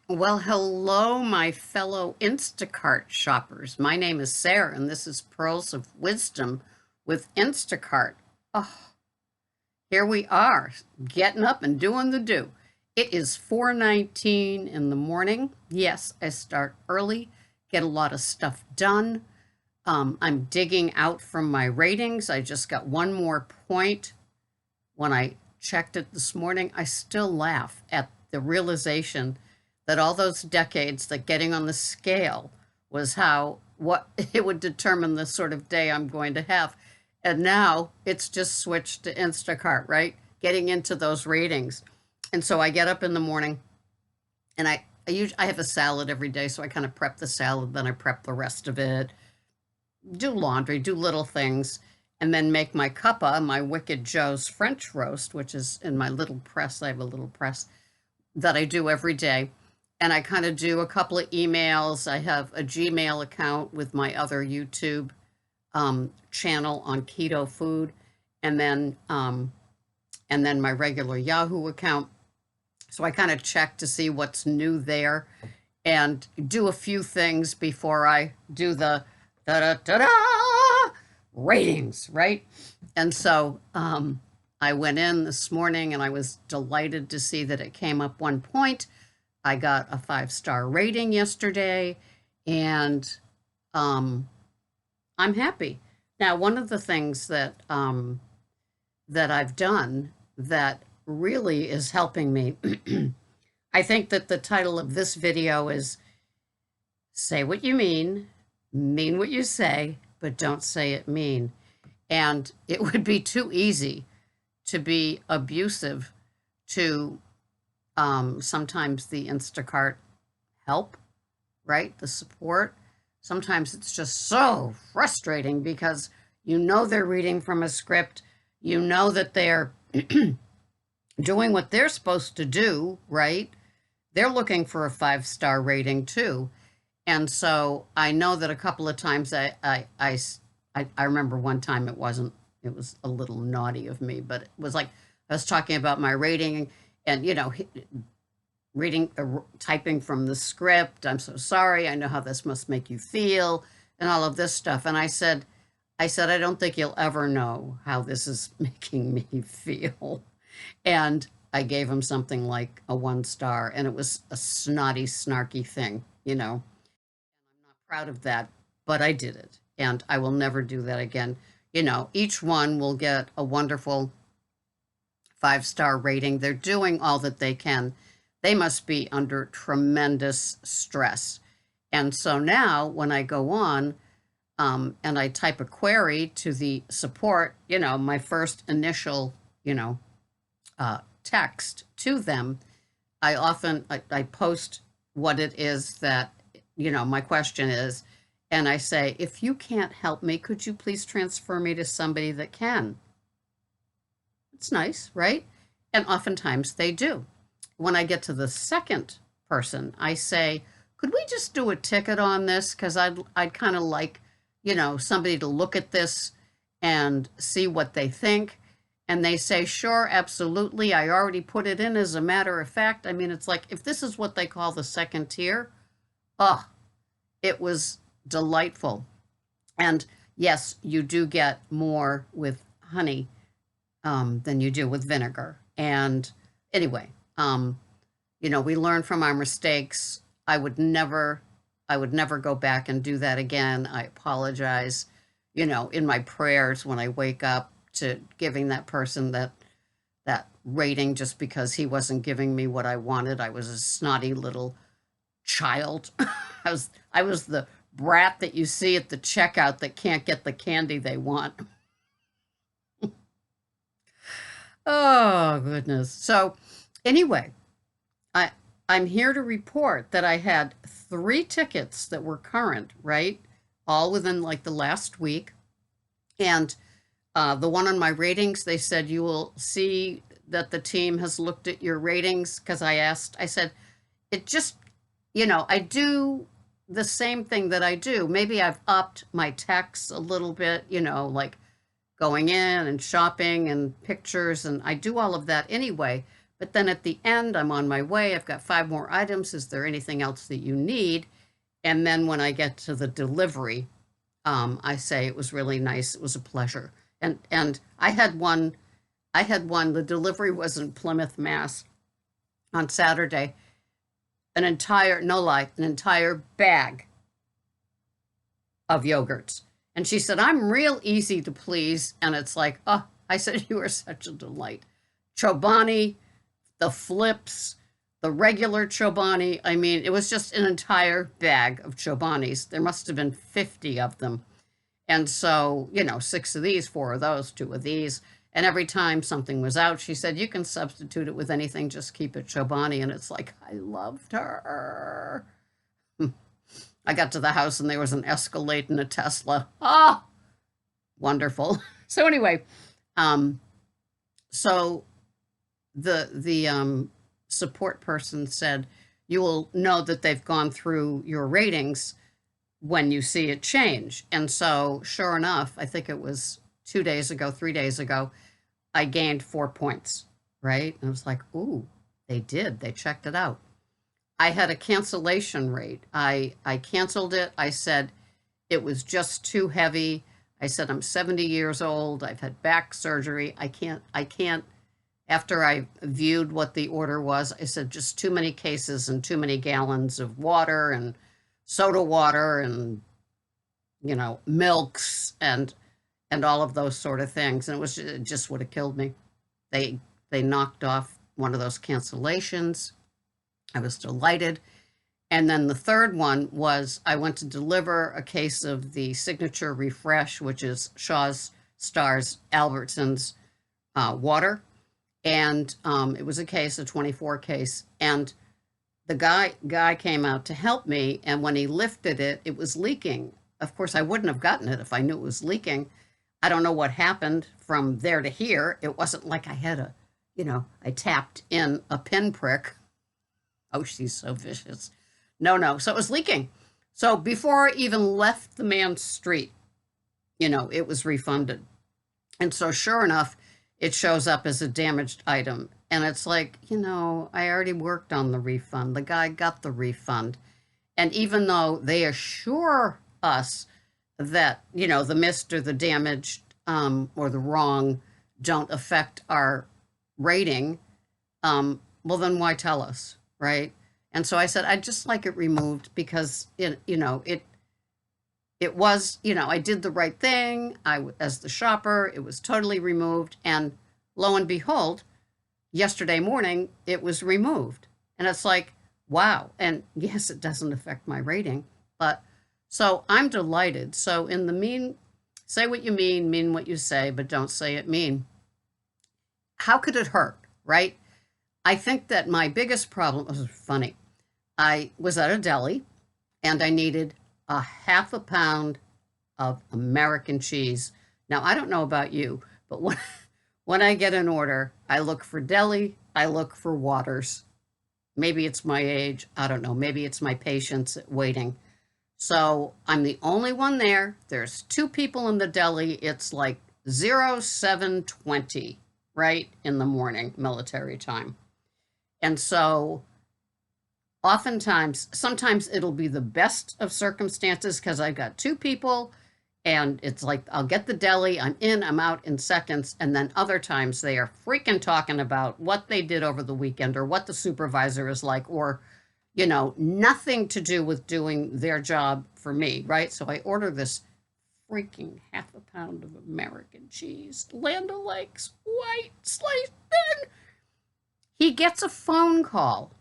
Well, hello, my fellow Instacart shoppers. My name is Sarah, and this is Pearls of Wisdom with Instacart. Oh, here we are, getting up and doing the do. It is 4:19 in the morning. Yes, I start early, get a lot of stuff done. I'm digging out from my ratings. I just got one more point. When I checked it this morning, I still laugh at the realization that all those decades that getting on the scale was how what it would determine the sort of day I'm going to have. And now it's just switched to Instacart, right? Getting into those ratings. And so I get up in the morning and I have a salad every day, so I kind of prep the salad, then I prep the rest of it, do laundry, do little things, and then make my cuppa, my Wicked Joe's French roast, which is in my little press. I have a little press that I do every day. And I kind of do a couple of emails. I have a Gmail account with my other YouTube channel on keto food, and then my regular Yahoo account. So I kind of check to see what's new there and do a few things before I do the da da da da ratings, right? And so I went in this morning and I was delighted to see that it came up 1 point. I got a 5-star rating yesterday, and um, I'm happy. Now, one of the things that I've done that really is helping me, I think that the title of this video is "Say What You Mean what you say, but don't say it mean." And it would be too easy to be abusive to sometimes the Instacart help, right? The support. Sometimes it's just so frustrating because you know they're reading from a script, you know that they're doing what they're supposed to do, right? They're looking for a 5-star rating too. And so I know that a couple of times I remember one time it was a little naughty of me, but it was like I was talking about my rating and reading, typing from the script. I'm so sorry. I know how this must make you feel, and all of this stuff. And I said, I don't think you'll ever know how this is making me feel. And I gave him something like a 1 star, and it was a snotty, snarky thing. I'm not proud of that, but I did it, and I will never do that again. Each one will get a wonderful 5-star rating. They're doing all that they can. They must be under tremendous stress. And so now when I go on and I type a query to the support, my first initial, text to them, I post what it is that, my question is, and I say, if you can't help me, could you please transfer me to somebody that can? It's nice, right? And oftentimes they do. When I get to the second person, I say, could we just do a ticket on this? Because I'd kind of like, somebody to look at this and see what they think. And they say, sure, absolutely. I already put it in as a matter of fact. I mean, it's like, if this is what they call the second tier, oh, it was delightful. And yes, you do get more with honey than you do with vinegar. And anyway, we learn from our mistakes. I would never go back and do that again. I apologize, in my prayers when I wake up, to giving that person that rating just because he wasn't giving me what I wanted. I was a snotty little child. I was the brat that you see at the checkout that can't get the candy they want. Oh, goodness. So, anyway, I I'm here to report that I had 3 tickets that were current, right? All within like the last week. And the one on my ratings, they said you will see that the team has looked at your ratings because I said, it just, I do the same thing that I do. Maybe I've upped my texts a little bit, like going in and shopping and pictures, and I do all of that anyway. But then at the end, I'm on my way. I've got 5 more items. Is there anything else that you need? And then when I get to the delivery, I say it was really nice. It was a pleasure. And I had one. I had one. The delivery was in Plymouth, Mass, on Saturday. An entire, no lie, an entire bag of yogurts. And she said, I'm real easy to please. And it's like, oh, I said, you are such a delight. Chobani, the flips, the regular Chobani. I mean, it was just an entire bag of Chobanis. There must have been 50 of them. And so, 6 of these, 4 of those, 2 of these. And every time something was out, she said, you can substitute it with anything, just keep it Chobani. And it's like, I loved her. I got to the house and there was an Escalade and a Tesla. Ah, wonderful. So anyway, so the support person said, you will know that they've gone through your ratings when you see it change. And so sure enough, I think it was 2 days ago, 3 days ago, I gained 4 points, right? And I was like, ooh, they did. They checked it out. I had a cancellation rate. I canceled it. I said it was just too heavy. I said, I'm 70 years old. I've had back surgery. I can't, after I viewed what the order was, I said, just too many cases and too many gallons of water and soda water and, milks and all of those sort of things. And it just would have killed me. They knocked off one of those cancellations. I was delighted. And then the third one was I went to deliver a case of the Signature Refresh, which is Shaw's Stars Albertsons water. And it was a case, a 24 case. And the guy came out to help me. And when he lifted it, it was leaking. Of course, I wouldn't have gotten it if I knew it was leaking. I don't know what happened from there to here. It wasn't like I had I tapped in a pinprick. Oh, she's so vicious. No. So it was leaking. So before I even left the man's street, it was refunded. And so sure enough, it shows up as a damaged item. And it's like, I already worked on the refund. The guy got the refund. And even though they assure us that, the missed or the damaged or the wrong don't affect our rating, well, then why tell us, right? And so I said, I'd just like it removed because, it was, I did the right thing. As the shopper, it was totally removed. And lo and behold, yesterday morning, it was removed. And it's like, wow. And yes, it doesn't affect my rating, but so I'm delighted. So in the say what you mean what you say, but don't say it mean. How could it hurt, right? I think that my biggest problem was funny. I was at a deli and I needed a half a pound of American cheese. Now, I don't know about you, but when I get an order, I look for deli, I look for Waters. Maybe it's my age. I don't know. Maybe it's my patience waiting. So I'm the only one there. There's 2 people in the deli. It's like 07:20, right in the morning, military time. And so sometimes it'll be the best of circumstances because I've got 2 people and it's like, I'll get the deli, I'm out in seconds. And then other times they are freaking talking about what they did over the weekend or what the supervisor is like, or, nothing to do with doing their job for me, right? So I order this freaking half a pound of American cheese, Land O'Lakes, white, sliced thin. He gets a phone call.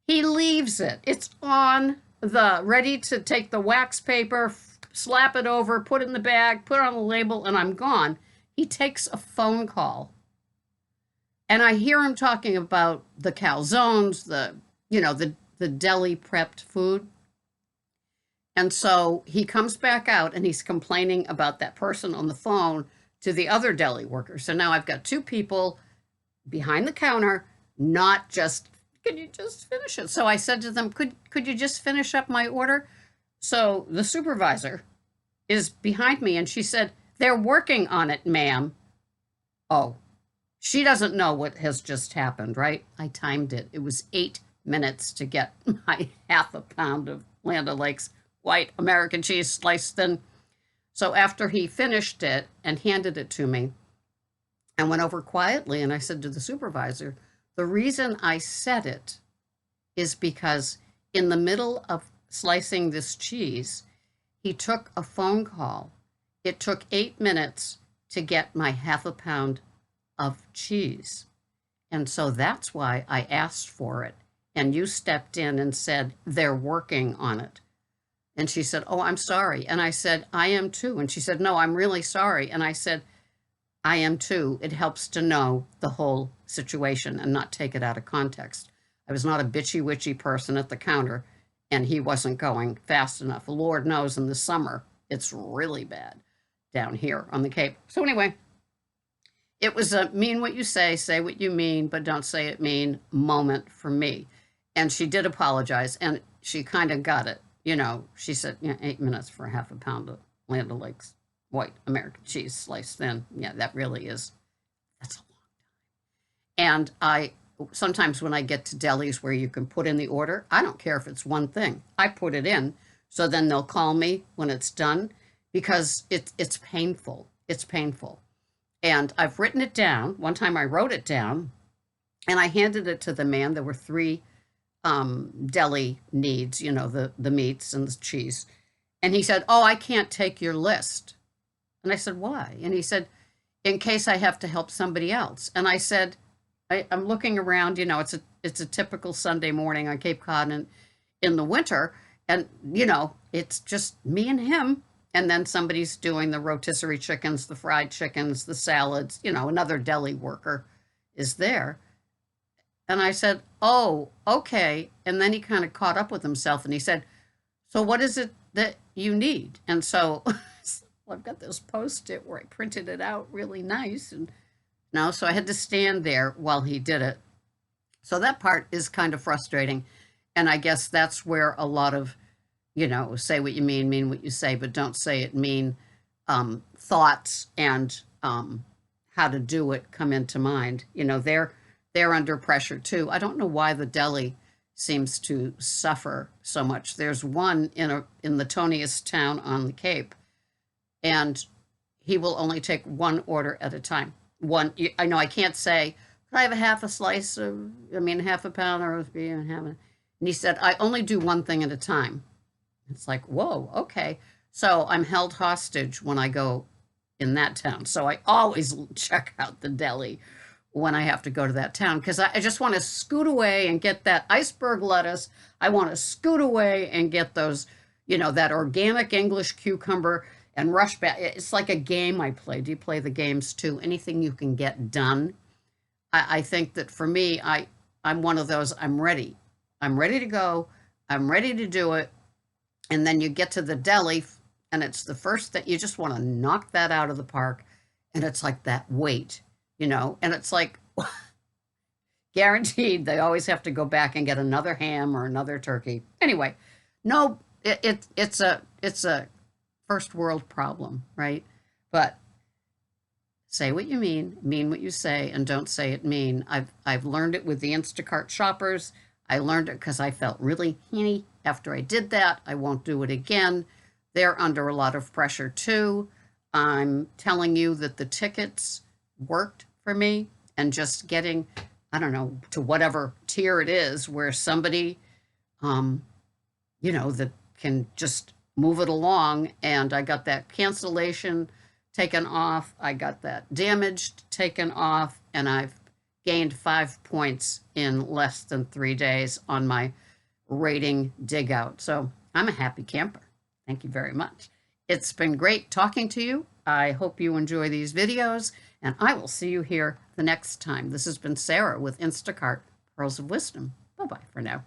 He leaves it. It's on ready to take the wax paper, slap it over, put it in the bag, put it on the label, and I'm gone. He takes a phone call. And I hear him talking about the calzones, the deli prepped food. And so he comes back out and he's complaining about that person on the phone to the other deli worker. So now I've got 2 people behind the counter, not just, can you just finish it? So I said to them, could you just finish up my order? So the supervisor is behind me and she said, they're working on it, ma'am. Oh, She doesn't know what has just happened, right? I timed it. It was 8 minutes to get my half a pound of Land O'Lakes white American cheese sliced thin. So after he finished it and handed it to me, I went over quietly and I said to the supervisor, the reason I said it is because in the middle of slicing this cheese, he took a phone call. It took 8 minutes to get my half a pound of cheese. And so that's why I asked for it. And you stepped in and said, they're working on it. And she said, oh, I'm sorry. And I said, I am too. And she said, no, I'm really sorry. And I said, I am too. It helps to know the whole situation and not take it out of context. I was not a bitchy witchy person at the counter, and he wasn't going fast enough. Lord knows in the summer, it's really bad down here on the Cape. So anyway, it was a mean what you say what you mean, but don't say it mean moment for me. And she did apologize, and she kind of got it. You know, she said, 8 minutes for half a pound of Land O'Lakes white American cheese sliced thin. Yeah, that really is, that's a long time. And I sometimes when I get to delis where you can put in the order, I don't care if it's one thing. I put it in, so then they'll call me when it's done because it's painful. It's painful. And I've written it down. One time I wrote it down and I handed it to the man. There were three deli needs, you know, the meats and the cheese. And he said, oh, I can't take your list. And I said, why? And he said, in case I have to help somebody else. And I said, I'm looking around, you know, it's a typical Sunday morning on Cape Cod and in the winter. And, you know, it's just me and him. And then somebody's doing the rotisserie chickens, the fried chickens, the salads, you know, another deli worker is there. And I said, oh, okay. And then he kind of caught up with himself and he said, so what is it that you need? And so well, I've got this Post-it where I printed it out really nice. And no, so I had to stand there while he did it. So that part is kind of frustrating. And I guess that's where a lot of, you know, say what you mean what you say, but don't say it mean thoughts and how to do it come into mind. You know, they're under pressure too. I don't know why the deli seems to suffer so much. There's one in the toniest town on the Cape, and he will only take one order at a time. I know I can't say, could I have half a pound of roast beef and he said, I only do one thing at a time. It's like, whoa, okay. So I'm held hostage when I go in that town. So I always check out the deli when I have to go to that town because I just want to scoot away and get that iceberg lettuce. I want to scoot away and get those, you know, that organic English cucumber and rush back. It's like a game I play. Do you play the games too? Anything you can get done. I think that for me, I'm one of those, I'm ready. I'm ready to go. I'm ready to do it. And then you get to the deli and it's the first that you just want to knock that out of the park. And it's like that weight, you know, and it's like guaranteed they always have to go back and get another ham or another turkey. Anyway, no, it's a first world problem, right? But say what you mean what you say, and don't say it mean. I've learned it with the Instacart shoppers. I learned it because I felt really henny after I did that. I won't do it again. They're under a lot of pressure too. I'm telling you that the tickets worked for me, and just getting, I don't know, to whatever tier it is where somebody, you know, that can just move it along. And I got that cancellation taken off. I got that damaged taken off, and I've gained 5 points in less than 3 days on my rating dig out. So I'm a happy camper. Thank you very much. It's been great talking to you. I hope you enjoy these videos, and I will see you here the next time. This has been Sarah with Instacart Pearls of Wisdom. Bye-bye for now.